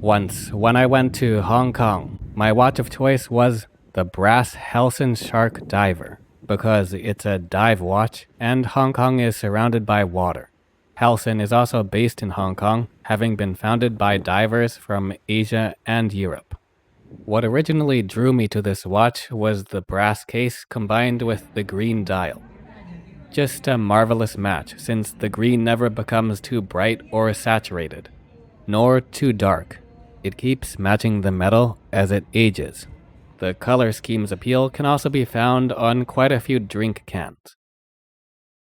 Once, when I went to Hong Kong, my watch of choice was the Brass Helson Shark Diver, because it's a dive watch and Hong Kong is surrounded by water. Helson is also based in Hong Kong, having been founded by divers from Asia and Europe. What originally drew me to this watch was the brass case combined with the green dial. Just a marvelous match, since the green never becomes too bright or saturated, nor too dark. It keeps matching the metal as it ages. The color scheme's appeal can also be found on quite a few drink cans.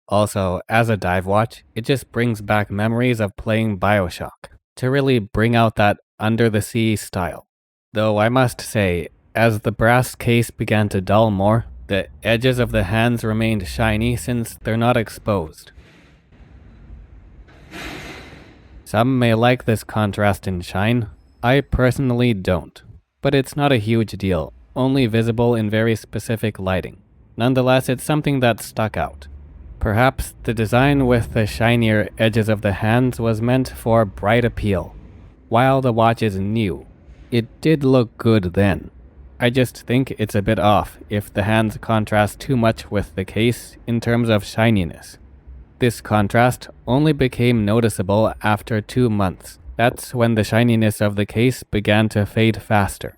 Also, as a dive watch, it just brings back memories of playing BioShock, to really bring out that under-the-sea style. Though I must say, as the brass case began to dull more, the edges of the hands remained shiny since they're not exposed. Some may like this contrast in shine. I personally don't, but it's not a huge deal, only visible in very specific lighting. Nonetheless, it's something that stuck out. Perhaps the design with the shinier edges of the hands was meant for bright appeal. While the watch is new, it did look good then. I just think it's a bit off if the hands contrast too much with the case in terms of shininess. This contrast only became noticeable after 2 months. That's when the shininess of the case began to fade faster.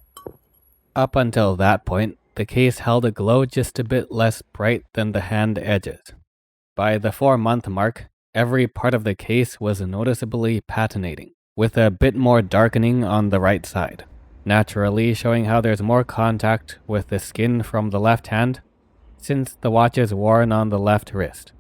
Up until that point, the case held a glow just a bit less bright than the hand edges. By the 4-month mark, every part of the case was noticeably patinating, with a bit more darkening on the right side, naturally showing how there's more contact with the skin from the left hand, since the watch is worn on the left wrist,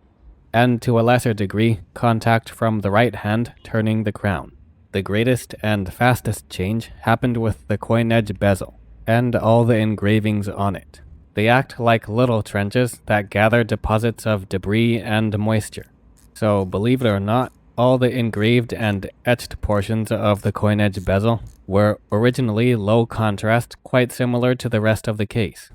and to a lesser degree, contact from the right hand turning the crown. The greatest and fastest change happened with the coin edge bezel, and all the engravings on it. They act like little trenches that gather deposits of debris and moisture. So believe it or not, all the engraved and etched portions of the coin edge bezel were originally low contrast, quite similar to the rest of the case.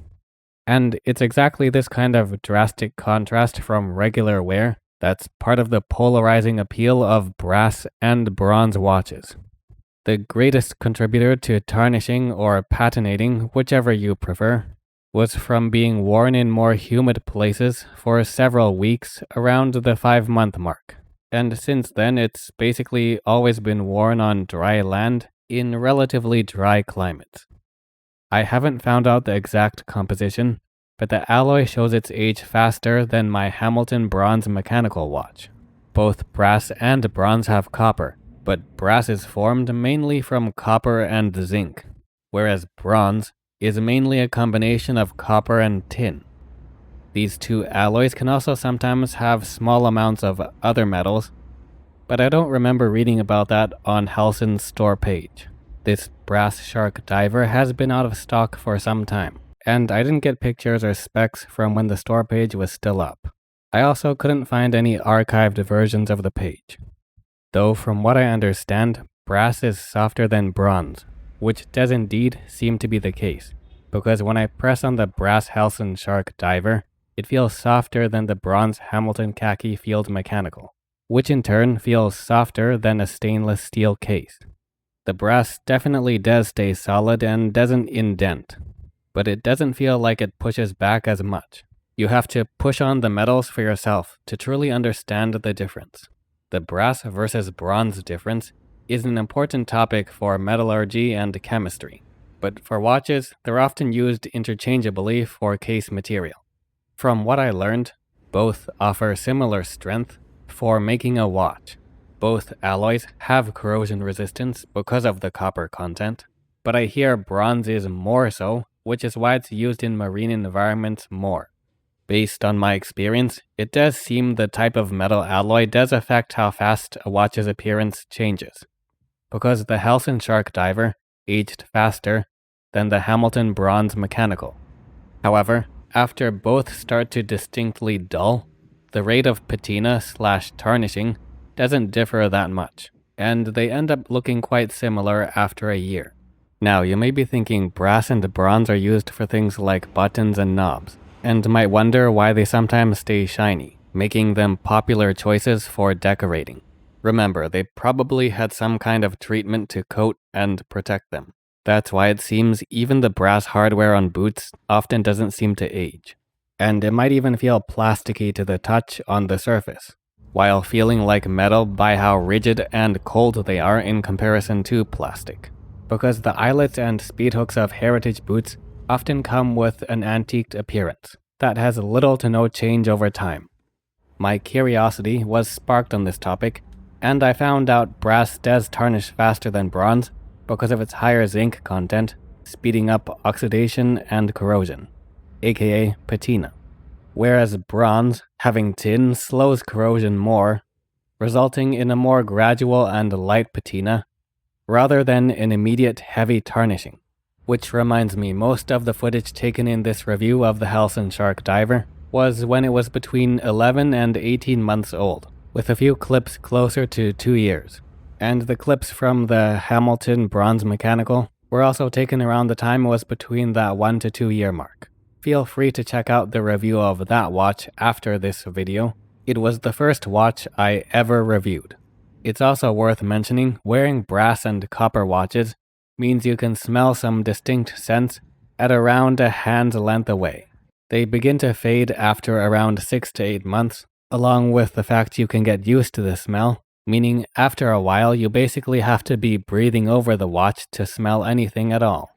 And it's exactly this kind of drastic contrast from regular wear that's part of the polarizing appeal of brass and bronze watches. The greatest contributor to tarnishing or patinating, whichever you prefer, was from being worn in more humid places for several weeks around the 5-month mark. And since then, it's basically always been worn on dry land in relatively dry climates. I haven't found out the exact composition, but the alloy shows its age faster than my Hamilton bronze mechanical watch. Both brass and bronze have copper, but brass is formed mainly from copper and zinc, whereas bronze is mainly a combination of copper and tin. These two alloys can also sometimes have small amounts of other metals, but I don't remember reading about that on Helson's store page. This Brass Shark Diver has been out of stock for some time, and I didn't get pictures or specs from when the store page was still up. I also couldn't find any archived versions of the page. Though from what I understand, brass is softer than bronze, which does indeed seem to be the case, because when I press on the Brass Helson Shark Diver, it feels softer than the bronze Hamilton Khaki Field Mechanical, which in turn feels softer than a stainless steel case. The brass definitely does stay solid and doesn't indent, but it doesn't feel like it pushes back as much. You have to push on the metals for yourself to truly understand the difference. The brass versus bronze difference is an important topic for metallurgy and chemistry, but for watches, they're often used interchangeably for case material. From what I learned, both offer similar strength for making a watch. Both alloys have corrosion resistance because of the copper content, but I hear bronze is more so, which is why it's used in marine environments more. Based on my experience, it does seem the type of metal alloy does affect how fast a watch's appearance changes, because the Helson Shark Diver aged faster than the Hamilton Bronze Mechanical. However, after both start to distinctly dull, the rate of patina/tarnishing doesn't differ that much, and they end up looking quite similar after a year. Now, you may be thinking brass and bronze are used for things like buttons and knobs, and might wonder why they sometimes stay shiny, making them popular choices for decorating. Remember, they probably had some kind of treatment to coat and protect them. That's why it seems even the brass hardware on boots often doesn't seem to age. And it might even feel plasticky to the touch on the surface, while feeling like metal by how rigid and cold they are in comparison to plastic. Because the eyelets and speedhooks of heritage boots often come with an antiqued appearance that has little to no change over time. My curiosity was sparked on this topic, and I found out brass does tarnish faster than bronze because of its higher zinc content, speeding up oxidation and corrosion, aka patina. Whereas bronze, having tin, slows corrosion more, resulting in a more gradual and light patina, rather than an immediate heavy tarnishing. Which reminds me, most of the footage taken in this review of the Helson Shark Diver was when it was between 11 and 18 months old, with a few clips closer to 2 years. And the clips from the Hamilton Bronze Mechanical were also taken around the time it was between that 1 to 2 year mark. Feel free to check out the review of that watch after this video. It was the first watch I ever reviewed. It's also worth mentioning, wearing brass and copper watches means you can smell some distinct scents at around a hand's length away. They begin to fade after around 6 to 8 months, along with the fact you can get used to the smell, meaning after a while you basically have to be breathing over the watch to smell anything at all.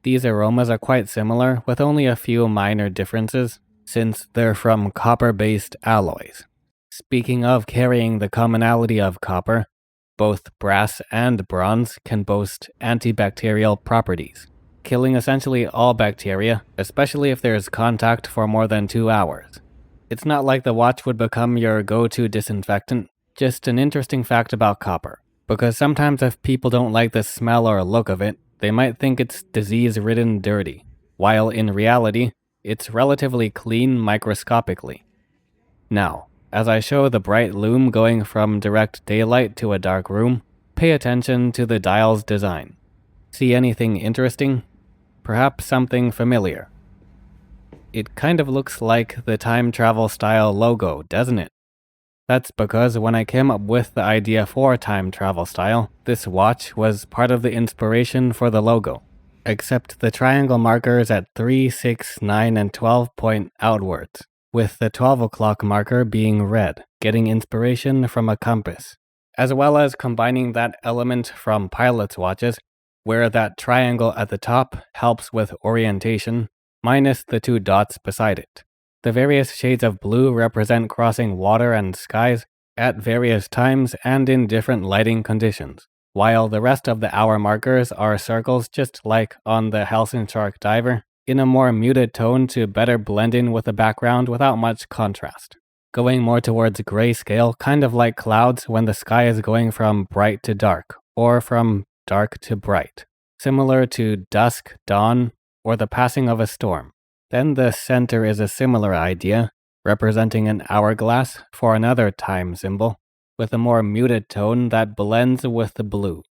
These aromas are quite similar, with only a few minor differences, since they're from copper-based alloys. Speaking of carrying the commonality of copper, both brass and bronze can boast antibacterial properties, killing essentially all bacteria, especially if there is contact for more than 2 hours. It's not like the watch would become your go-to disinfectant, just an interesting fact about copper, because sometimes if people don't like the smell or look of it, they might think it's disease-ridden dirty, while in reality, it's relatively clean microscopically. Now, as I show the bright lume going from direct daylight to a dark room, pay attention to the dial's design. See anything interesting? Perhaps something familiar. It kind of looks like the time travel style logo, doesn't it? That's because when I came up with the idea for time travel style, this watch was part of the inspiration for the logo, except the triangle markers at 3, 6, 9, and 12 point outwards, with the 12 o'clock marker being red, getting inspiration from a compass, as well as combining that element from pilot's watches, where that triangle at the top helps with orientation, minus the 2 dots beside it. The various shades of blue represent crossing water and skies at various times and in different lighting conditions, while the rest of the hour markers are circles just like on the Helson Shark Diver, in a more muted tone to better blend in with the background without much contrast. Going more towards grayscale, kind of like clouds when the sky is going from bright to dark, or from dark to bright, similar to dusk, dawn, or the passing of a storm. Then the center is a similar idea, representing an hourglass for another time symbol, with a more muted tone that blends with the blue.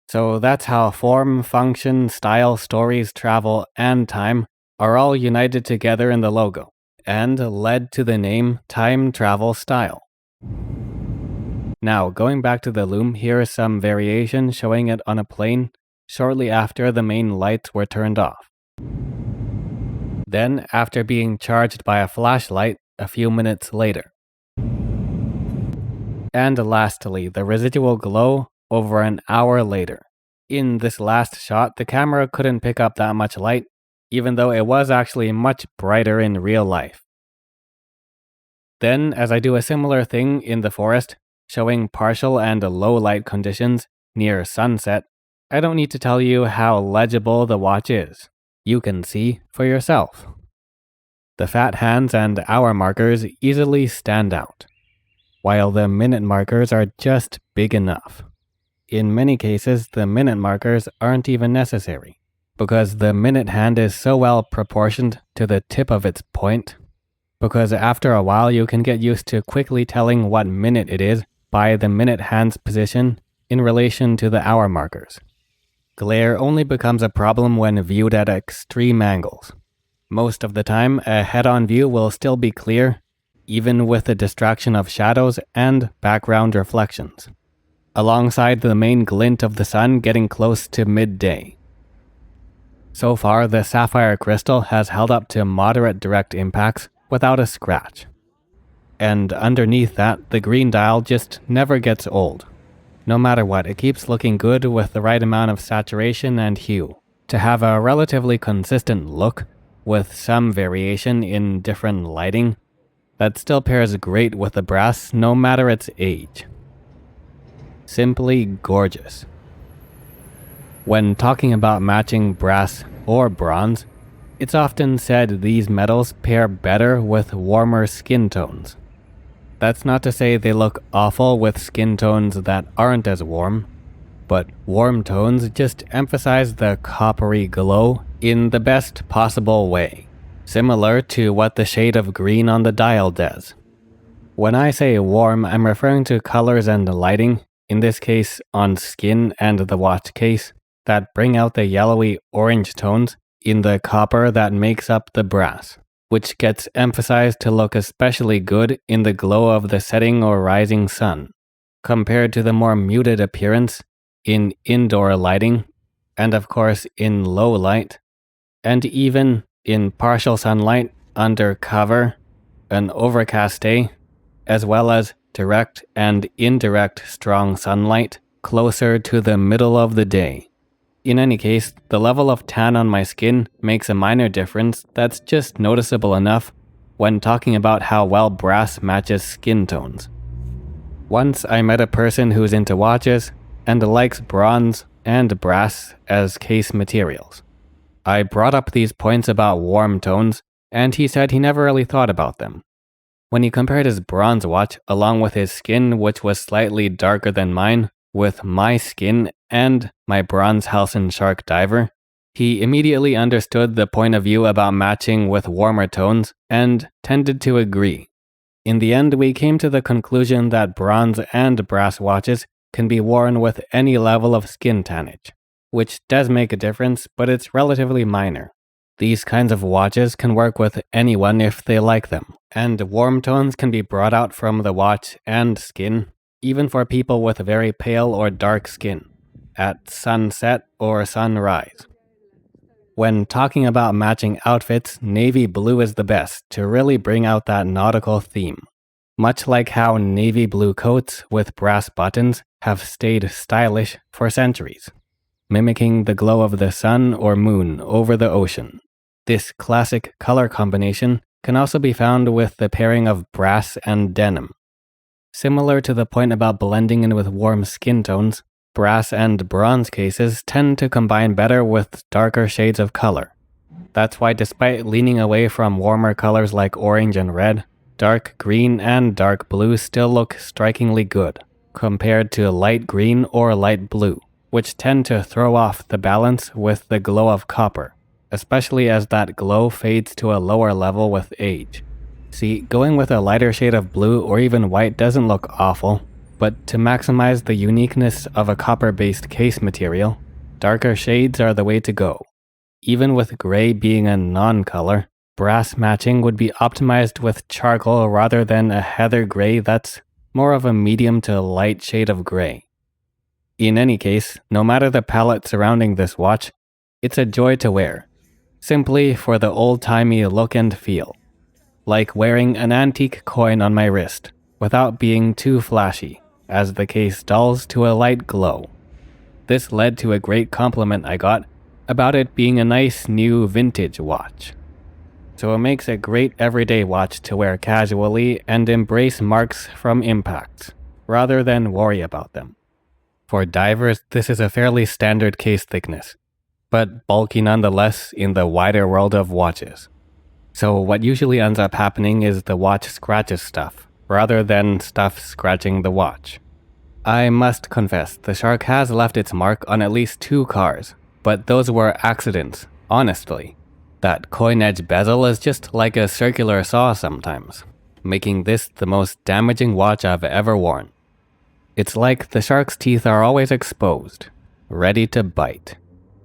So that's how form, function, style, stories, travel, and time are all united together in the logo, and led to the name Time Travel Style. Now, going back to the lume, here is some variation showing it on a plane shortly after the main lights were turned off. Then, after being charged by a flashlight a few minutes later. And lastly, the residual glow over an hour later. In this last shot, the camera couldn't pick up that much light, even though it was actually much brighter in real life. Then, as I do a similar thing in the forest, showing partial and low light conditions near sunset, I don't need to tell you how legible the watch is. You can see for yourself. The fat hands and hour markers easily stand out, while the minute markers are just big enough. In many cases, the minute markers aren't even necessary, because the minute hand is so well proportioned to the tip of its point, because after a while you can get used to quickly telling what minute it is by the minute hand's position in relation to the hour markers. Glare only becomes a problem when viewed at extreme angles. Most of the time, a head-on view will still be clear, even with the distraction of shadows and background reflections, alongside the main glint of the sun getting close to midday. So far, the sapphire crystal has held up to moderate direct impacts without a scratch. And underneath that, the green dial just never gets old. No matter what, it keeps looking good with the right amount of saturation and hue, to have a relatively consistent look with some variation in different lighting that still pairs great with the brass no matter its age. Simply gorgeous. When talking about matching brass or bronze, it's often said these metals pair better with warmer skin tones. That's not to say they look awful with skin tones that aren't as warm, but warm tones just emphasize the coppery glow in the best possible way, similar to what the shade of green on the dial does. When I say warm, I'm referring to colors and lighting, in this case on skin and the watch case, that bring out the yellowy orange tones in the copper that makes up the brass, which gets emphasized to look especially good in the glow of the setting or rising sun, compared to the more muted appearance in indoor lighting, and of course in low light, and even in partial sunlight under cover, an overcast day, as well as direct and indirect strong sunlight closer to the middle of the day. In any case, the level of tan on my skin makes a minor difference that's just noticeable enough when talking about how well brass matches skin tones. Once I met a person who's into watches and likes bronze and brass as case materials. I brought up these points about warm tones, and he said he never really thought about them. When he compared his bronze watch along with his skin, which was slightly darker than mine, with my skin and my bronze Helson Shark Diver, he immediately understood the point of view about matching with warmer tones and tended to agree. In the end, we came to the conclusion that bronze and brass watches can be worn with any level of skin tannage, which does make a difference, but it's relatively minor. These kinds of watches can work with anyone if they like them, and warm tones can be brought out from the watch and skin, even for people with very pale or dark skin, at sunset or sunrise. When talking about matching outfits, navy blue is the best to really bring out that nautical theme, much like how navy blue coats with brass buttons have stayed stylish for centuries, mimicking the glow of the sun or moon over the ocean. This classic color combination can also be found with the pairing of brass and denim. Similar to the point about blending in with warm skin tones, brass and bronze cases tend to combine better with darker shades of color. That's why despite leaning away from warmer colors like orange and red, dark green and dark blue still look strikingly good, compared to light green or light blue, which tend to throw off the balance with the glow of copper, especially as that glow fades to a lower level with age. See, going with a lighter shade of blue or even white doesn't look awful, but to maximize the uniqueness of a copper-based case material, darker shades are the way to go. Even with gray being a non-color, brass matching would be optimized with charcoal rather than a heather gray that's more of a medium to light shade of gray. In any case, no matter the palette surrounding this watch, it's a joy to wear, simply for the old-timey look and feel. Like wearing an antique coin on my wrist, without being too flashy, as the case dulls to a light glow. This led to a great compliment I got about it being a nice new vintage watch. So it makes a great everyday watch to wear casually and embrace marks from impacts, rather than worry about them. For divers, this is a fairly standard case thickness, but bulky nonetheless in the wider world of watches. So what usually ends up happening is the watch scratches stuff, rather than stuff scratching the watch. I must confess, the Shark has left its mark on at least 2 cars, but those were accidents, honestly. That coin edge bezel is just like a circular saw sometimes, making this the most damaging watch I've ever worn. It's like the Shark's teeth are always exposed, ready to bite.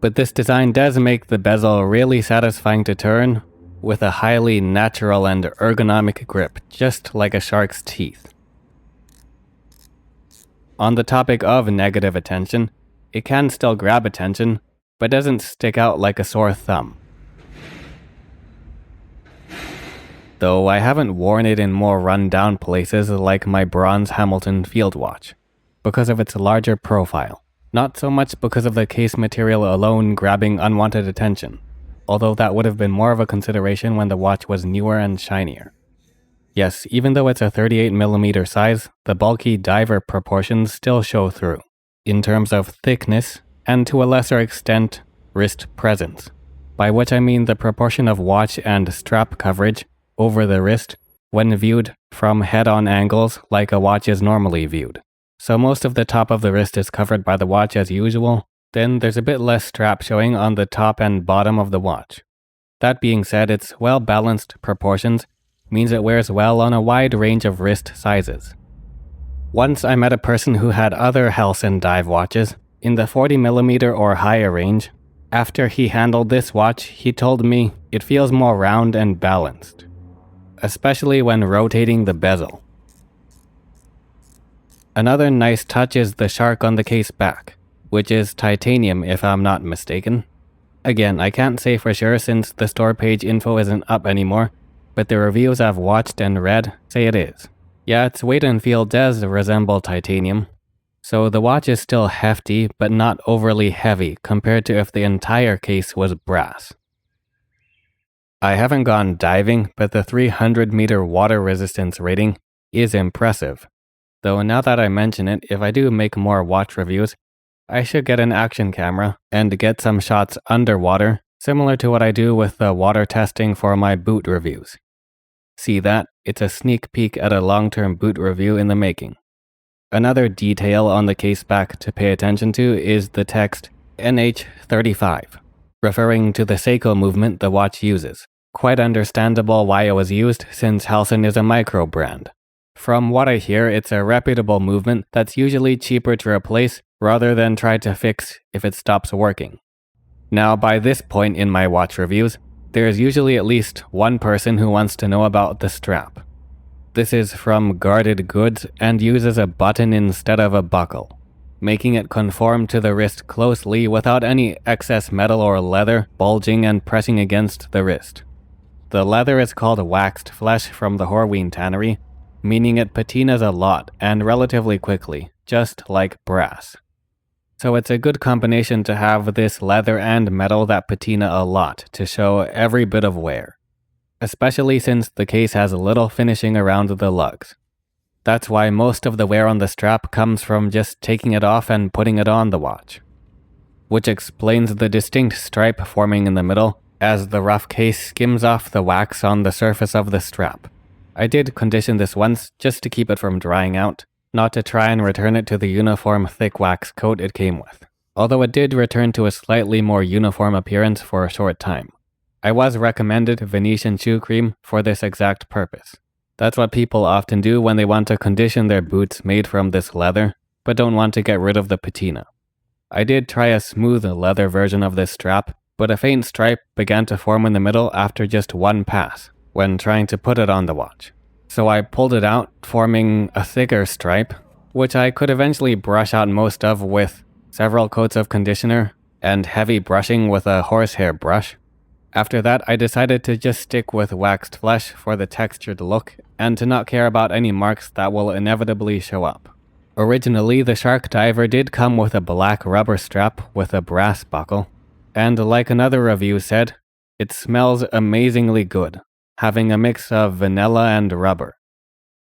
But this design does make the bezel really satisfying to turn, with a highly natural and ergonomic grip, just like a shark's teeth. On the topic of negative attention, it can still grab attention, but doesn't stick out like a sore thumb. Though I haven't worn it in more run-down places like my bronze Hamilton field watch, because of its larger profile. Not so much because of the case material alone grabbing unwanted attention, although that would have been more of a consideration when the watch was newer and shinier. Yes, even though it's a 38mm size, the bulky diver proportions still show through, in terms of thickness, and to a lesser extent, wrist presence, by which I mean the proportion of watch and strap coverage over the wrist when viewed from head-on angles like a watch is normally viewed. So most of the top of the wrist is covered by the watch as usual, then there's a bit less strap showing on the top and bottom of the watch. That being said, its well-balanced proportions means it wears well on a wide range of wrist sizes. Once I met a person who had other Helson dive watches in the 40mm or higher range. After he handled this watch, he told me it feels more round and balanced, especially when rotating the bezel. Another nice touch is the shark on the case back, which is titanium if I'm not mistaken. Again, I can't say for sure since the store page info isn't up anymore, but the reviews I've watched and read say it is. Yeah, its weight and feel does resemble titanium, so the watch is still hefty but not overly heavy compared to if the entire case was brass. I haven't gone diving, but the 300-meter water resistance rating is impressive. Though now that I mention it, if I do make more watch reviews, I should get an action camera and get some shots underwater, similar to what I do with the water testing for my boot reviews. See that? It's a sneak peek at a long-term boot review in the making. Another detail on the case back to pay attention to is the text NH35, referring to the Seiko movement the watch uses. Quite understandable why it was used since Helson is a micro brand. From what I hear, it's a reputable movement that's usually cheaper to replace rather than try to fix if it stops working. Now, by this point in my watch reviews, there's usually at least one person who wants to know about the strap. This is from Guarded Goods and uses a button instead of a buckle, making it conform to the wrist closely without any excess metal or leather bulging and pressing against the wrist. The leather is called waxed flesh from the Horween tannery, meaning it patinas a lot and relatively quickly, just like brass. So it's a good combination to have this leather and metal that patina a lot to show every bit of wear, especially since the case has little finishing around the lugs. That's why most of the wear on the strap comes from just taking it off and putting it on the watch, which explains the distinct stripe forming in the middle as the rough case skims off the wax on the surface of the strap. I did condition this once just to keep it from drying out, not to try and return it to the uniform thick wax coat it came with, although it did return to a slightly more uniform appearance for a short time. I was recommended Venetian shoe cream for this exact purpose. That's what people often do when they want to condition their boots made from this leather, but don't want to get rid of the patina. I did try a smooth leather version of this strap, but a faint stripe began to form in the middle after just one pass, when trying to put it on the watch. So I pulled it out, forming a thicker stripe, which I could eventually brush out most of with several coats of conditioner and heavy brushing with a horsehair brush. After that, I decided to just stick with waxed flesh for the textured look and to not care about any marks that will inevitably show up. Originally, the Shark Diver did come with a black rubber strap with a brass buckle, and like another review said, it smells amazingly good, having a mix of vanilla and rubber.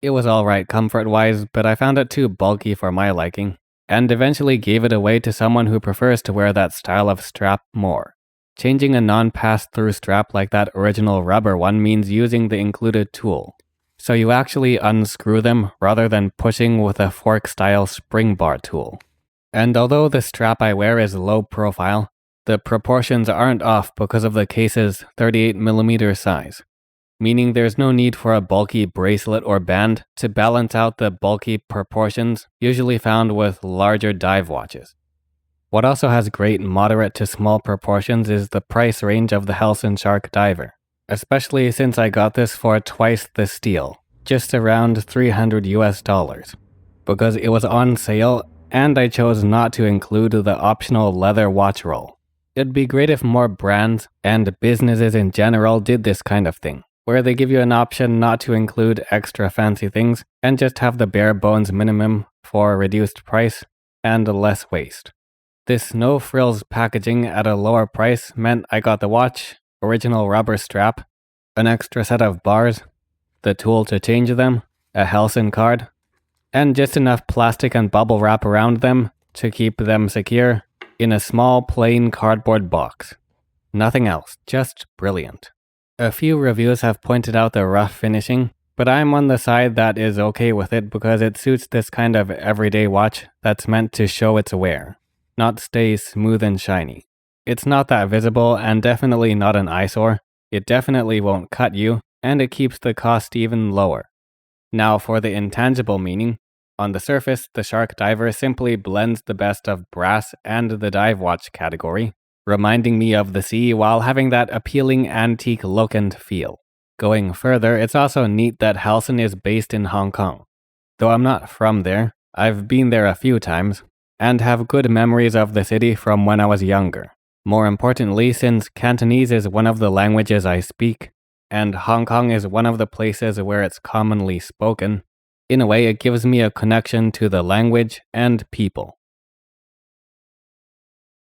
It was alright comfort-wise, but I found it too bulky for my liking, and eventually gave it away to someone who prefers to wear that style of strap more. Changing a non-pass-through strap like that original rubber one means using the included tool, so you actually unscrew them rather than pushing with a fork-style spring bar tool. And although the strap I wear is low profile, the proportions aren't off because of the case's 38mm size, meaning there's no need for a bulky bracelet or band to balance out the bulky proportions usually found with larger dive watches. What also has great moderate to small proportions is the price range of the Helson Shark Diver. especially since I got this for twice the steel, just around $300 US, because it was on sale and I chose not to include the optional leather watch roll. It'd be great if more brands and businesses in general did this kind of thing, where they give you an option not to include extra fancy things and just have the bare bones minimum for a reduced price and less waste. This no frills packaging at a lower price meant I got the watch, original rubber strap, an extra set of bars, the tool to change them, a Helson card, and just enough plastic and bubble wrap around them to keep them secure in a small plain cardboard box. Nothing else, just brilliant. A few reviews have pointed out the rough finishing, but I'm on the side that is okay with it because it suits this kind of everyday watch that's meant to show its wear, not stay smooth and shiny. It's not that visible and definitely not an eyesore. It definitely won't cut you, and it keeps the cost even lower. Now for the intangible meaning. On the surface, the Shark Diver simply blends the best of brass and the dive watch category, reminding me of the sea while having that appealing antique look and feel. Going further, it's also neat that Helson is based in Hong Kong. Though I'm not from there, I've been there a few times, and have good memories of the city from when I was younger. More importantly, since Cantonese is one of the languages I speak, and Hong Kong is one of the places where it's commonly spoken, in a way it gives me a connection to the language and people.